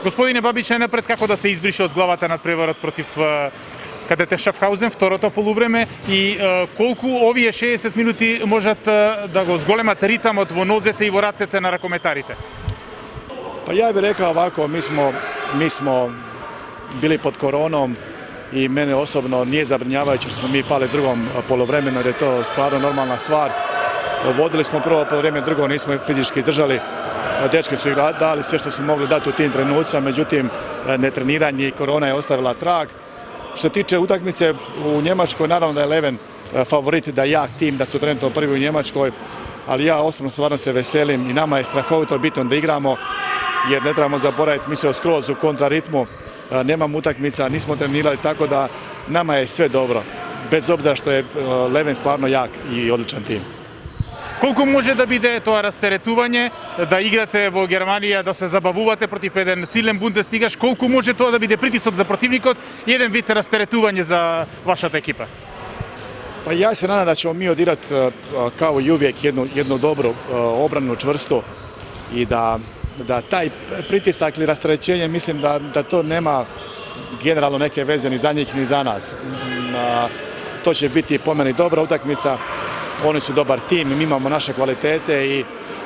Господине Бабич, најнапред како да се избрише од главата надпреварот против кадете Шафхаузен, второто полувреме и колку овие 60 минути можат да го зголемат ритамот во нозете и во рацете на ракометарите? Pa ja bih rekao ovako, mi smo bili pod koronom i mene osobno nije zabrinjavajuće što smo mi pali drugom poluvremenu jer je to stvarno normalna stvar. Vodili smo prvo poluvreme, drugo nismo fizički držali. Dečki su dali sve što su mogli dati u tim trenucima, međutim netreniranje i korona je ostavila trag. Što se tiče utakmice u Njemačkoj, naravno da je Leven favorit, da je jak tim, da su trenutno prvi u Njemačkoj, ali ja osobno stvarno se veselim i nama je strahovito bitno da igramo jer ne trebamo zaboraviti, mi smo skroz u kontraritmu, nemamo utakmica, nismo trenirali, tako da nama je sve dobro, bez obzira što je Leven stvarno jak i odličan tim. Колку може да биде тоа растеретување, да играте во Германија, да се забавувате против еден силен Бундеслигаш, колку може тоа да биде притисок за противникот и еден вид растеретување за вашата екипа? Pa ja se nadam da ćemo mi odigrati kao i uvijek jednu dobru obranu, čvrstu i da taj pritisak ili rasterećenje, mislim da to nema generalno neke veze ni za njih ni za nas. To će biti po meni dobra utakmica, oni su dobar tim, mi imamo naše kvalitete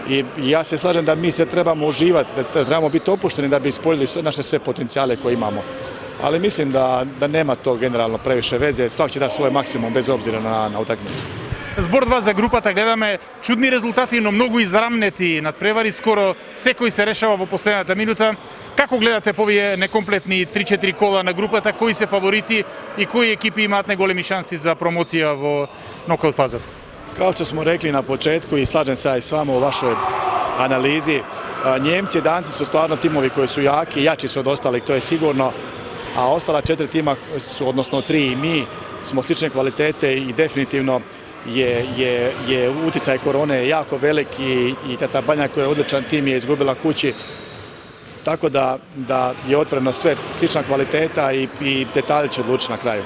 i ja se slažem da mi se trebamo uživati, da trebamo biti opušteni da bi ispoljili naše sve potencijale koje imamo. Ali mislim da nema to generalno previše veze, svak će da svoj maksimum bez obzira na utakmicu. Збор 2 за групата гледаме чудни резултати, но многу израмнети надпревари, скоро секој се решава во последната минута. Како гледате по овие некомплетни 3-4 кола на групата, кои се фаворити и кои екипи имаат најголеми шанси за промоција во нокаут фазата? Kao što smo rekli na početku i slažem se s vama u vašoj analizi, Njemci i Danci su stvarno timovi koji su jaki, jači su od ostalih, to je sigurno, a ostala 4 tima su, odnosno 3 i mi, smo slične kvalitete i definitivno je uticaj korone jako velik i Tata Banja koja je odličan tim je izgubila kući, tako da je otvoreno sve slična kvaliteta i detalji će odlučiti na kraju.